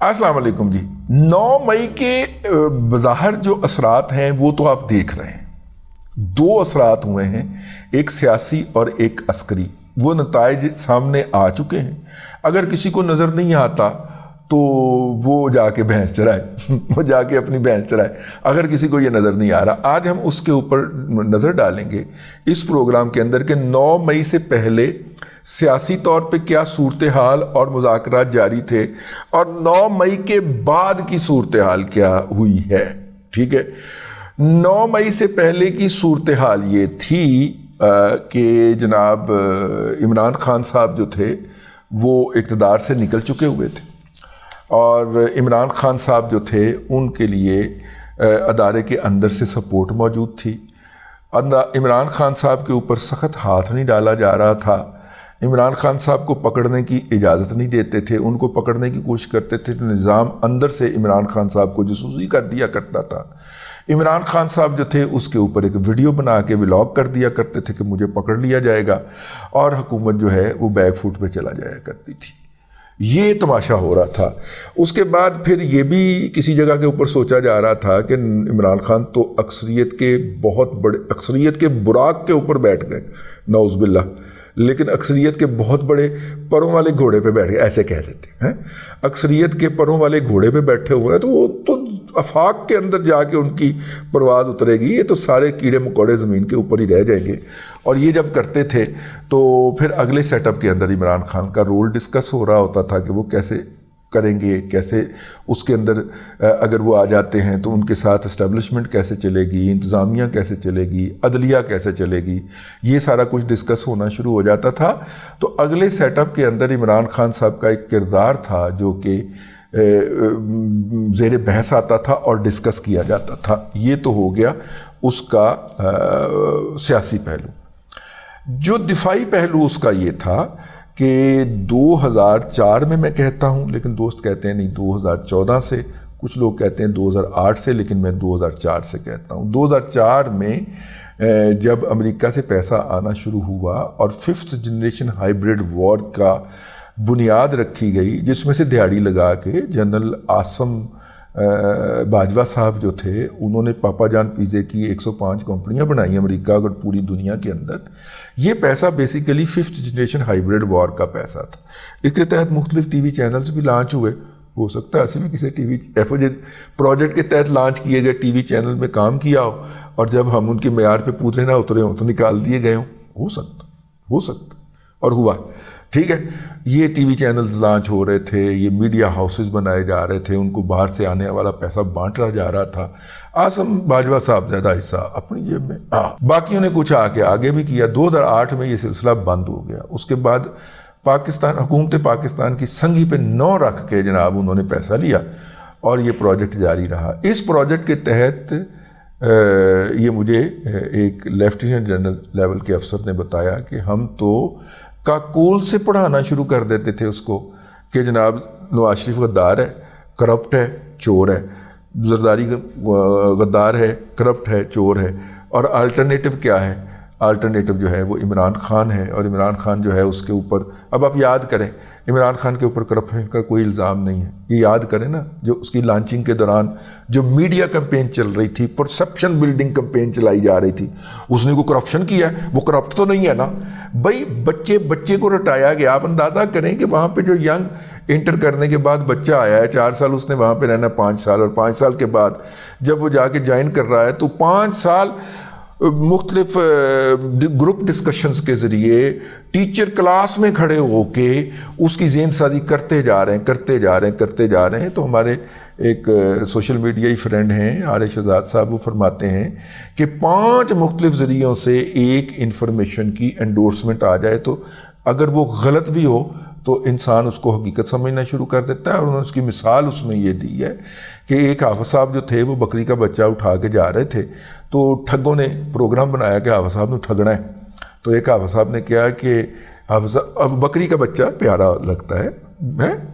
السلام علیکم جی. 9 مئی کے بظاہر جو اثرات ہیں وہ تو آپ دیکھ رہے ہیں. 2 اثرات ہوئے ہیں, ایک سیاسی اور ایک عسکری. وہ نتائج سامنے آ چکے ہیں. اگر کسی کو نظر نہیں آتا تو وہ جا کے بھینس چرائے, وہ جا کے اپنی بھینس چرائے. اگر کسی کو یہ نظر نہیں آ رہا, آج ہم اس کے اوپر نظر ڈالیں گے اس پروگرام کے اندر کہ 9 مئی سے پہلے سیاسی طور پہ کیا صورتحال اور مذاکرات جاری تھے اور 9 مئی کے بعد کی صورتحال کیا ہوئی ہے. ٹھیک ہے, 9 مئی سے پہلے کی صورتحال یہ تھی کہ جناب عمران خان صاحب جو تھے وہ اقتدار سے نکل چکے ہوئے تھے, اور عمران خان صاحب جو تھے ان کے لیے ادارے کے اندر سے سپورٹ موجود تھی. عمران خان صاحب کے اوپر سخت ہاتھ نہیں ڈالا جا رہا تھا. عمران خان صاحب کو پکڑنے کی اجازت نہیں دیتے تھے. ان کو پکڑنے کی کوشش کرتے تھے تو نظام اندر سے عمران خان صاحب کو جاسوسی کر دیا کرتا تھا. عمران خان صاحب جو تھے اس کے اوپر ایک ویڈیو بنا کے ولاگ کر دیا کرتے تھے کہ مجھے پکڑ لیا جائے گا, اور حکومت جو ہے وہ بیک فوٹ پہ چلا جایا کرتی تھی. یہ تماشا ہو رہا تھا. اس کے بعد پھر یہ بھی کسی جگہ کے اوپر سوچا جا رہا تھا کہ عمران خان تو اکثریت کے بہت بڑے, اکثریت کے براق کے اوپر بیٹھ گئے, نعوذ باللہ, لیکن اکثریت کے بہت بڑے پروں والے گھوڑے پہ بیٹھ گئے, ایسے کہہ دیتے ہیں. اکثریت کے پروں والے گھوڑے پہ بیٹھے ہوئے ہیں تو وہ تو آفاق کے اندر جا کے ان کی پرواز اترے گی. یہ تو سارے کیڑے مکوڑے زمین کے اوپر ہی رہ جائیں گے. اور یہ جب کرتے تھے تو پھر اگلے سیٹ اپ کے اندر عمران خان کا رول ڈسکس ہو رہا ہوتا تھا کہ وہ کیسے کریں گے, کیسے اس کے اندر اگر وہ آ جاتے ہیں تو ان کے ساتھ اسٹیبلشمنٹ کیسے چلے گی, انتظامیہ کیسے چلے گی, عدلیہ کیسے چلے گی. یہ سارا کچھ ڈسکس ہونا شروع ہو جاتا تھا. تو اگلے سیٹ اپ کے اندر عمران خان صاحب کا ایک کردار تھا جو کہ زیر بحث آتا تھا اور ڈسکس کیا جاتا تھا. یہ تو ہو گیا اس کا سیاسی پہلو. جو دفاعی پہلو اس کا یہ تھا کہ 2004 میں کہتا ہوں, لیکن دوست کہتے ہیں نہیں 2014 سے, کچھ لوگ کہتے ہیں 2008 سے, لیکن میں 2004 سے کہتا ہوں. 2004 میں جب امریکہ سے پیسہ آنا شروع ہوا اور 5th جنریشن ہائیبرڈ وار کا بنیاد رکھی گئی, جس میں سے دیہڑی لگا کے جنرل عاصم باجوہ صاحب جو تھے انہوں نے پاپا جان پیزے کی 105 کمپنیاں بنائی امریکہ اور پوری دنیا کے اندر. یہ پیسہ بیسیکلی 5th جنریشن ہائیبرڈ وار کا پیسہ تھا. اس کے تحت مختلف ٹی وی چینلز بھی لانچ ہوئے. ہو سکتا ہے ایسے بھی کسی ٹی وی پروجیکٹ کے تحت لانچ کیے گئے ٹی وی چینل میں کام کیا ہو, اور جب ہم ان کے معیار پہ پوترے نہ اترے ہوں تو نکال دیے گئے ہوں. ہو سکتا اور ہوا. ٹھیک ہے, یہ ٹی وی چینلز لانچ ہو رہے تھے, یہ میڈیا ہاؤسز بنائے جا رہے تھے, ان کو باہر سے آنے والا پیسہ بانٹا جا رہا تھا. عاصم باجوہ صاحب زیادہ حصہ اپنی جیب میں, باقیوں نے کچھ آگے بھی کیا. 2008 میں یہ سلسلہ بند ہو گیا. اس کے بعد پاکستان, حکومت پاکستان کی سنگی پہ 9 رکھ کے جناب انہوں نے پیسہ لیا اور یہ پروجیکٹ جاری رہا. اس پروجیکٹ کے تحت یہ مجھے ایک لیفٹیننٹ جنرل لیول کے افسر نے بتایا کہ ہم تو کاکول سے پڑھانا شروع کر دیتے تھے اس کو کہ جناب نواز شریف غدار ہے, کرپٹ ہے, چور ہے, زرداری غدار ہے, کرپٹ ہے, چور ہے, اور آلٹرنیٹو کیا ہے؟ آلٹرنیٹو جو ہے وہ عمران خان ہے, اور عمران خان جو ہے اس کے اوپر, اب آپ یاد کریں عمران خان کے اوپر کرپشن کا کوئی الزام نہیں ہے. یہ یاد کریں نا, جو اس کی لانچنگ کے دوران جو میڈیا کمپین چل رہی تھی, پرسپشن بلڈنگ کمپین چلائی جا رہی تھی, اس نے کوئی کرپشن کیا ہے؟ وہ کرپٹ تو نہیں ہے نا بھائی. بچے کو رٹایا گیا. آپ اندازہ کریں کہ وہاں پہ جو ینگ انٹر کرنے کے بعد بچہ آیا ہے, 4 سال اس نے وہاں پہ رہنا, 5 سال, اور 5 سال کے بعد جب وہ جا کے جوائن کر رہا ہے تو 5 سال مختلف گروپ ڈسکشنز کے ذریعے ٹیچر کلاس میں کھڑے ہو کے اس کی ذہن سازی کرتے جا رہے ہیں. تو ہمارے ایک سوشل میڈیائی فرینڈ ہیں عارف شہزاد صاحب, وہ فرماتے ہیں کہ 5 مختلف ذریعوں سے ایک انفارمیشن کی انڈورسمنٹ آ جائے تو اگر وہ غلط بھی ہو تو انسان اس کو حقیقت سمجھنا شروع کر دیتا ہے. اور انہوں نے اس کی مثال اس میں یہ دی ہے کہ ایک حافظ صاحب جو تھے وہ بکری کا بچہ اٹھا کے جا رہے تھے, تو ٹھگوں نے پروگرام بنایا کہ حافظ صاحب نے ٹھگنا ہے. تو ایک حافظ صاحب نے کیا کہ حافظ اب بکری کا بچہ پیارا لگتا ہے,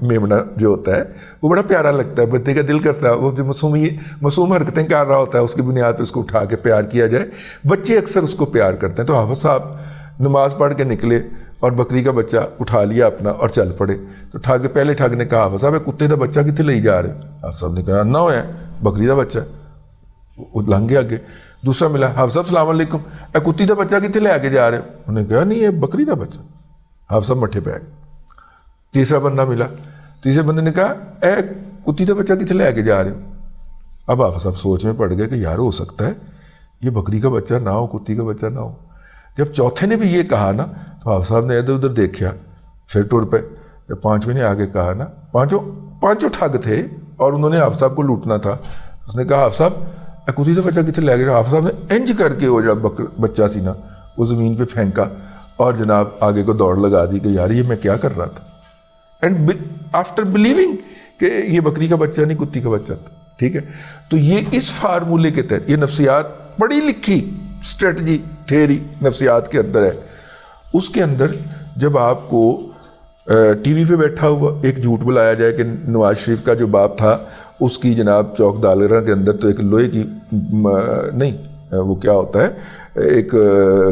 میمنا جو ہوتا ہے وہ بڑا پیارا لگتا ہے, بچے کا دل کرتا ہے, وہ جو معصوم حرکتیں کر رہا ہوتا ہے اس کی بنیاد پہ اس کو اٹھا کے پیار کیا جائے. بچے اکثر اس کو پیار کرتے ہیں. تو حافظ صاحب نماز پڑھ کے نکلے اور بکری کا بچہ اٹھا لیا اپنا اور چل پڑے. تو پہلے ٹھگ نے کہا حافظ صاحب کتے کا بچہ کتنے لے جا رہے؟ حافظ صاحب نے کہا نہ ہوا بکری کا بچہ. وہ لنگ گیا اگے. دوسرا ملا حافظ صاحب السلام علیکم کتی کا بچہ کتنے لے کے جا رہے؟ انہوں نے کہا نہیں یہ بکری کا بچہ. حافظ صاحب مٹھے پہ گئے. تیسرا بندہ ملا. تیسرے بندے نے کہا کتی کا بچہ کتنے لے کے جا رہے ہو؟ اب حافظ صاحب سوچ میں پڑ گئے کہ یار ہو سکتا ہے یہ بکری کا بچہ نہ ہو کتی کا بچہ نہ ہو. جب چوتھے نے بھی یہ کہا نا تو حافظ صاحب نے ادھر ادھر دیکھا پھر ٹر پہ. جب پانچویں نے آگے کہا نا پانچوں ٹھگ تھے اور انہوں نے حافظ صاحب کو لوٹنا تھا. اس نے کہا حافظ صاحب کتی سے بچہ کتنے لے گیا؟ حافظ صاحب نے انج کر کے وہ جب بچہ سی نا وہ زمین پہ پھینکا اور جناب آگے کو دوڑ لگا دی کہ یار یہ میں کیا کر رہا تھا. اینڈ آفٹر بلیونگ کہ یہ بکری کا بچہ نہیں کتی کا بچہ تھا. ٹھیک ہے. تو یہ اس فارمولے کے تحت یہ نفسیات پڑھی لکھی اسٹریٹجی تھیری نفسیات کے اندر ہے. اس کے اندر جب آپ کو ٹی وی پہ بیٹھا ہوا ایک جھوٹ بلایا جائے کہ نواز شریف کا جو باپ تھا اس کی جناب چوک دالرہ کے اندر تو ایک لوہے کی نہیں وہ کیا ہوتا ہے ایک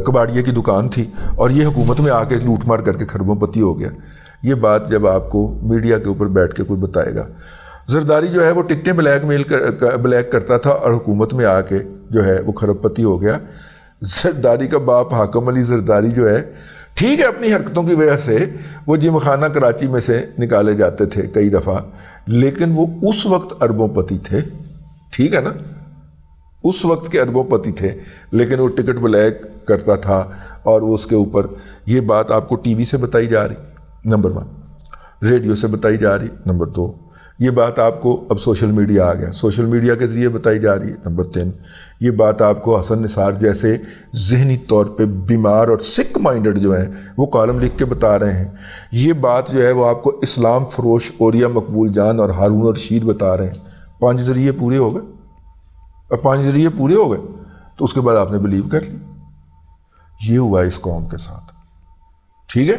کباڑیے کی دکان تھی اور یہ حکومت میں آ کے لوٹ مار کر کے کھربوں پتی ہو گیا. یہ بات جب آپ کو میڈیا کے اوپر بیٹھ کے کوئی بتائے گا. زرداری جو ہے وہ ٹکٹیں بلیک کرتا تھا اور حکومت میں آ کے جو ہے وہ کھرب پتی ہو گیا. زرداری کا باپ حاکم علی زرداری جو ہے ٹھیک ہے اپنی حرکتوں کی وجہ سے وہ جم خانہ کراچی میں سے نکالے جاتے تھے کئی دفعہ لیکن وہ اس وقت اربوں پتی تھے. ٹھیک ہے نا اس وقت کے اربوں پتی تھے لیکن وہ ٹکٹ بلیک کرتا تھا اور وہ اس کے اوپر یہ بات آپ کو ٹی وی سے بتائی جا رہی نمبر 1 ریڈیو سے بتائی جا رہی نمبر 2 یہ بات آپ کو اب سوشل میڈیا آ گیا سوشل میڈیا کے ذریعے بتائی جا رہی ہے نمبر 3 یہ بات آپ کو حسن نثار جیسے ذہنی طور پہ بیمار اور سک مائنڈڈ جو ہیں وہ کالم لکھ کے بتا رہے ہیں. یہ بات جو ہے وہ آپ کو اسلام فروش اوریا مقبول جان اور ہارون رشید بتا رہے ہیں. 5 ذریعے پورے ہو گئے اور 5 ذریعے پورے ہو گئے تو اس کے بعد آپ نے بلیو کر لی. یہ ہوا اس قوم کے ساتھ. ٹھیک ہے.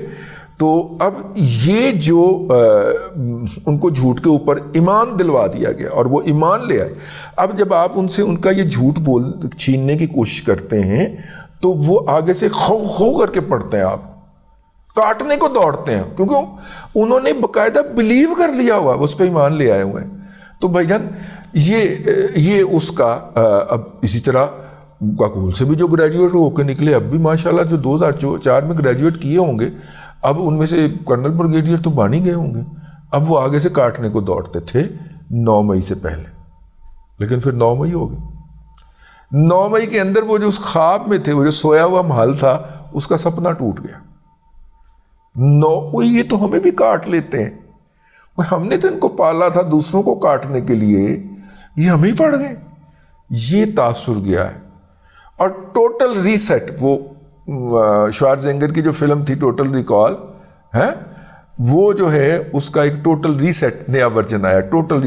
تو اب یہ جو ان کو جھوٹ کے اوپر ایمان دلوا دیا گیا اور وہ ایمان لے آئے. اب جب آپ ان سے ان کا یہ جھوٹ چھیننے کی کوشش کرتے ہیں تو وہ آگے سے خو کر کے پڑھتے ہیں آپ کاٹنے کو دوڑتے ہیں کیونکہ انہوں نے باقاعدہ بلیو کر لیا ہوا اس پہ ایمان لے آئے ہوئے ہیں. تو بھائی جان یہ اس کا اب اسی طرح کاکول سے بھی جو گریجویٹ ہو کے نکلے اب بھی ماشاءاللہ جو 2004 میں گریجویٹ کیے ہوں گے اب ان میں سے کرنل بریگیڈیئر تو بن ہی گئے ہوں گے. اب وہ آگے سے کاٹنے کو دوڑتے تھے 9 مئی سے پہلے لیکن پھر 9 مئی ہو گئی. 9 مئی کے اندر وہ جو اس خواب میں تھے وہ جو سویا ہوا محل تھا اس کا سپنا ٹوٹ گیا. یہ تو ہمیں بھی کاٹ لیتے ہیں ہم نے تو ان کو پالا تھا دوسروں کو کاٹنے کے لیے یہ ہم ہی پڑ گئے. یہ تاثر گیا ہے اور ٹوٹل ریسیٹ وہ شوارزنگر کی جو فلم تھی ٹوٹل ریکال ہے وہ جو ہے اس کا ایک ٹوٹل ریسیٹ نیا ورژن آیا. ٹوٹل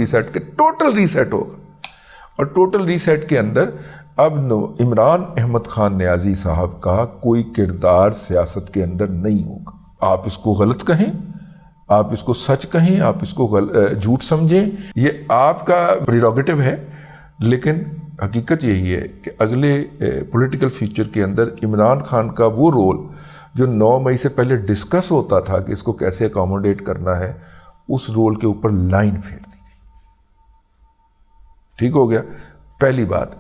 ریسیٹ ہوگا اور ٹوٹل ریسیٹ کے اندر اب عمران احمد خان نیازی صاحب کا کوئی کردار سیاست کے اندر نہیں ہوگا. آپ اس کو غلط کہیں آپ اس کو سچ کہیں آپ اس کو جھوٹ سمجھیں یہ آپ کا پریروگیٹو ہے لیکن حقیقت یہی ہے کہ اگلے پولیٹیکل فیوچر کے اندر عمران خان کا وہ رول جو 9 مئی سے پہلے ڈسکس ہوتا تھا کہ اس کو کیسے اکاموڈیٹ کرنا ہے اس رول کے اوپر لائن پھیر دی گئی. ٹھیک ہو گیا پہلی بات.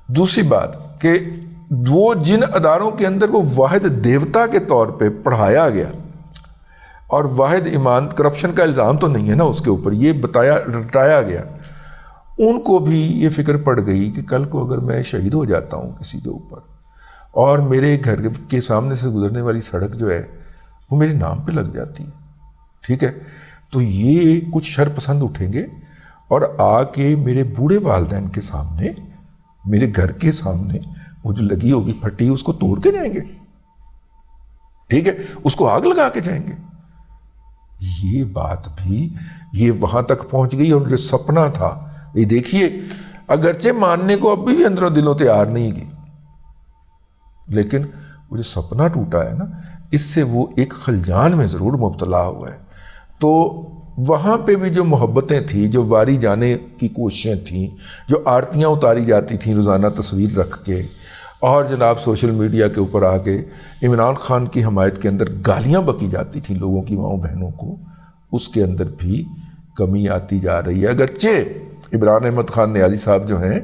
دوسری بات کہ وہ جن اداروں کے اندر وہ واحد دیوتا کے طور پہ پڑھایا گیا اور واحد ایمان کرپشن کا الزام تو نہیں ہے نا اس کے اوپر یہ رٹایا گیا ان کو بھی یہ فکر پڑ گئی کہ کل کو اگر میں شہید ہو جاتا ہوں کسی کے اوپر اور میرے گھر کے سامنے سے گزرنے والی سڑک جو ہے وہ میرے نام پہ لگ جاتی ہے. ٹھیک ہے. تو یہ کچھ شر پسند اٹھیں گے اور آ کے میرے بوڑھے والدین کے سامنے میرے گھر کے سامنے وہ جو لگی ہوگی پھٹی اس کو توڑ کے جائیں گے. ٹھیک ہے. اس کو آگ لگا کے جائیں گے. یہ بات بھی یہ وہاں تک پہنچ گئی اور جو سپنا تھا یہ دیکھیے اگرچہ ماننے کو اب بھی اندروں دلوں تیار نہیں کی لیکن وہ جو سپنا ٹوٹا ہے نا اس سے وہ ایک خلجان میں ضرور مبتلا ہوا ہے. تو وہاں پہ بھی جو محبتیں تھیں جو واری جانے کی کوششیں تھیں جو آرتیاں اتاری جاتی تھیں روزانہ تصویر رکھ کے اور جناب سوشل میڈیا کے اوپر آ کے عمران خان کی حمایت کے اندر گالیاں بکی جاتی تھیں لوگوں کی ماؤں بہنوں کو، اس کے اندر بھی کمی آتی جا رہی ہے۔ اگرچہ عمران احمد خان نیازی صاحب جو ہیں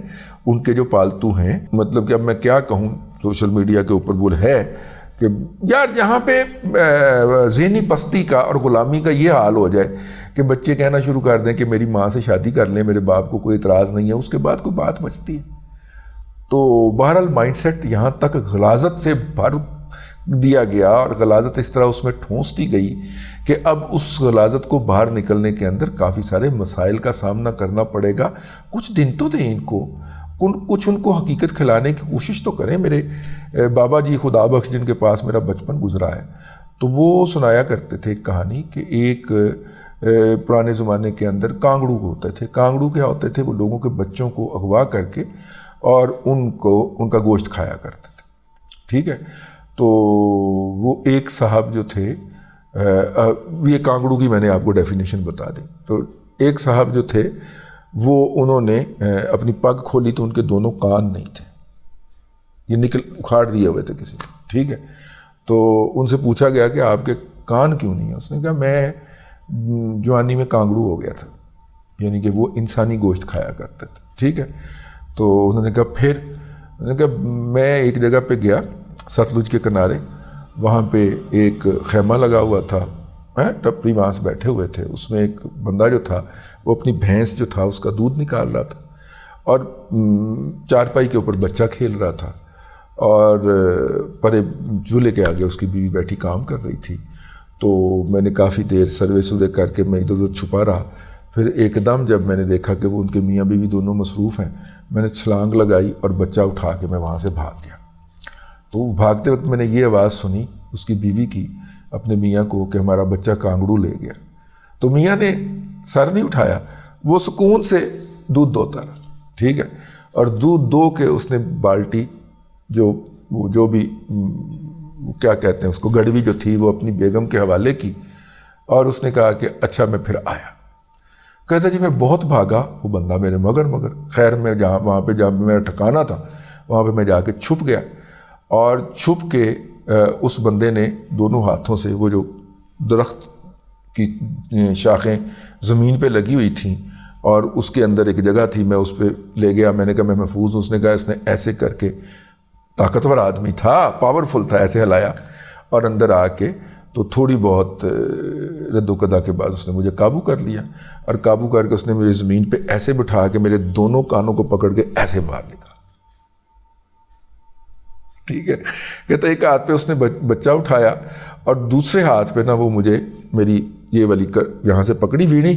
ان کے جو پالتو ہیں، مطلب کہ اب میں کیا کہوں، سوشل میڈیا کے اوپر بول ہے کہ یار جہاں پہ ذہنی پستی کا اور غلامی کا یہ حال ہو جائے کہ بچے کہنا شروع کر دیں کہ میری ماں سے شادی کر لیں، میرے باپ کو کوئی اعتراض نہیں ہے، اس کے بعد کوئی بات بچتی ہے۔ تو بہرحال مائنڈ سیٹ یہاں تک غلاظت سے بھر دیا گیا اور غلاظت اس طرح اس میں ٹھونس دی گئی کہ اب اس غلاظت کو باہر نکلنے کے اندر کافی سارے مسائل کا سامنا کرنا پڑے گا۔ کچھ دن تو دیں ان کو، کچھ ان کو حقیقت کھلانے کی کوشش تو کریں۔ میرے بابا جی خدا بخش جن کے پاس میرا بچپن گزرا ہے، تو وہ سنایا کرتے تھے ایک کہانی کہ ایک پرانے زمانے کے اندر کانگڑو ہوتے تھے۔ کانگڑو کیا ہوتے تھے؟ وہ لوگوں کے بچوں کو اغوا کر کے اور ان کا گوشت کھایا کرتے تھے، ٹھیک ہے؟ تو وہ ایک صاحب جو تھے، یہ کانگڑو کی میں نے آپ کو ڈیفینیشن بتا دی، تو ایک صاحب جو تھے وہ انہوں نے اپنی پگ کھولی تو ان کے دونوں کان نہیں تھے، یہ اکھاڑ دیے ہوئے تھے کسی نے، ٹھیک ہے؟ تو ان سے پوچھا گیا کہ آپ کے کان کیوں نہیں ہیں؟ اس نے کہا میں جوانی میں کانگڑو ہو گیا تھا، یعنی کہ وہ انسانی گوشت کھایا کرتے تھے، ٹھیک ہے؟ تو انہوں نے کہا پھر، انہوں نے کہا میں ایک جگہ پہ گیا ستلج کے کنارے، وہاں پہ ایک خیمہ لگا ہوا تھا، ٹپری وہاں سے بیٹھے ہوئے تھے، اس میں ایک بندہ جو تھا وہ اپنی بھینس جو تھا اس کا دودھ نکال رہا تھا، اور چارپائی کے اوپر بچہ کھیل رہا تھا، اور پرے چولہے کے آگے اس کی بیوی بیٹھی کام کر رہی تھی۔ تو میں نے کافی دیر سروے کر کے میں ادھر ادھر چھپا رہا، پھر ایک دم جب میں نے دیکھا کہ وہ ان کے میاں بیوی دونوں مصروف ہیں، میں نے چھلانگ لگائی اور بچہ اٹھا کے میں وہاں سے بھاگ گیا۔ تو بھاگتے وقت میں نے یہ آواز سنی اس کی بیوی کی اپنے میاں کو کہ ہمارا بچہ کانگڑو لے گیا۔ تو میاں نے سر نہیں اٹھایا، وہ سکون سے دودھ دوتا رہا، ٹھیک ہے؟ اور دودھ دو کے اس نے بالٹی جو بھی کیا کہتے ہیں اس کو، گڑوی جو تھی، وہ اپنی بیگم کے حوالے کی، اور اس نے کہا کہ اچھا میں پھر آیا۔ کہتا جی میں بہت بھاگا، وہ بندہ میرے مگر خیر میں وہاں پہ جہاں میرا ٹھکانا تھا وہاں پہ میں جا کے چھپ گیا، اور چھپ کے اس بندے نے دونوں ہاتھوں سے وہ جو درخت کی شاخیں زمین پہ لگی ہوئی تھیں اور اس کے اندر ایک جگہ تھی، میں اس پہ لے گیا، میں نے کہا میں محفوظ ہوں۔ اس نے کہا، اس نے ایسے کر کے، طاقتور آدمی تھا، پاورفل تھا، ایسے ہلایا اور اندر آ کے تو تھوڑی بہت رد و قدا کے بعد اس نے مجھے قابو کر لیا، اور قابو کر کے اس نے مجھے زمین پہ ایسے بٹھا کے میرے دونوں کانوں کو پکڑ کے ایسے باہر نکالا، ٹھیک ہے؟ کہتا ایک ہاتھ پہ اس نے بچہ اٹھایا اور دوسرے ہاتھ پہ نا وہ مجھے میری یہ والی یہاں سے پکڑی وینی،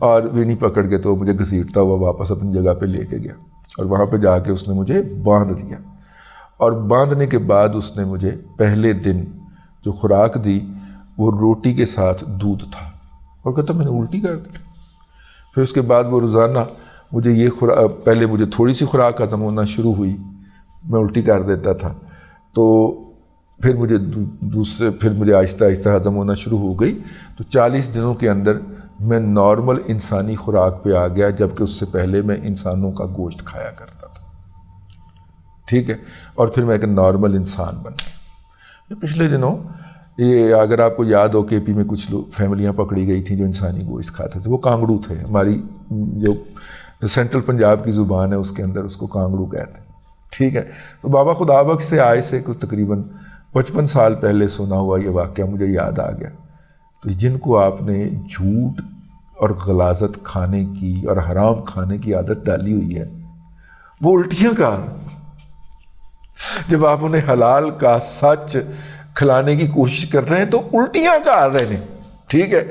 اور وینی پکڑ کے تو مجھے گھسیٹتا ہوا واپس اپنی جگہ پہ لے کے گیا، اور وہاں پہ جا کے اس نے مجھے باندھ دیا، اور باندھنے کے بعد اس نے مجھے پہلے دن جو خوراک دی وہ روٹی کے ساتھ دودھ تھا، اور کہتا میں نے الٹی کر دی۔ پھر اس کے بعد وہ روزانہ مجھے یہ پہلے مجھے تھوڑی سی خوراک ختم ہونا شروع ہوئی، میں الٹی کر دیتا تھا، تو پھر مجھے آہستہ آہستہ ہضم ہونا شروع ہو گئی، تو 40 دنوں کے اندر میں نارمل انسانی خوراک پہ آ گیا، جبکہ اس سے پہلے میں انسانوں کا گوشت کھایا کرتا تھا، ٹھیک ہے؟ اور پھر میں ایک نارمل انسان بن گیا۔ پچھلے دنوں یہ اگر آپ کو یاد ہو، کے پی میں کچھ فیملیاں پکڑی گئی تھیں جو انسانی گوشت کھاتے تھے، وہ کانگڑو تھے، ہماری جو سینٹرل پنجاب کی زبان ہے اس کے اندر اس کو کانگڑو کہتے ہیں، ٹھیک ہے؟ تو بابا خدا بخش سے آج سے کچھ تقریباً 55 سال پہلے سنا ہوا یہ واقعہ مجھے یاد آ گیا۔ تو جن کو آپ نے جھوٹ اور غلاظت کھانے کی اور حرام کھانے کی عادت ڈالی ہوئی ہے، وہ الٹیاں کا، جب آپ انہیں حلال کا سچ کھلانے کی کوشش کر رہے ہیں تو الٹیاں کا آ رہے ہیں، ٹھیک ہے؟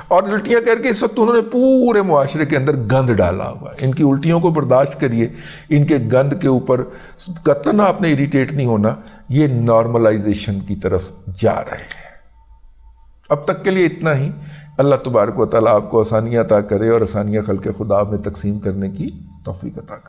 اور الٹیاں کر کے اس وقت انہوں نے پورے معاشرے کے اندر گند ڈالا ہوا ہے۔ ان کی الٹیوں کو برداشت کریے، ان کے گند کے اوپر قطعاً آپ نے اریٹیٹ نہیں ہونا، یہ نارملائزیشن کی طرف جا رہے ہیں۔ اب تک کے لیے اتنا ہی۔ اللہ تبارک و تعالیٰ آپ کو آسانیاں عطا کرے اور آسانیاں خلق خدا میں تقسیم کرنے کی توفیق عطا کرے۔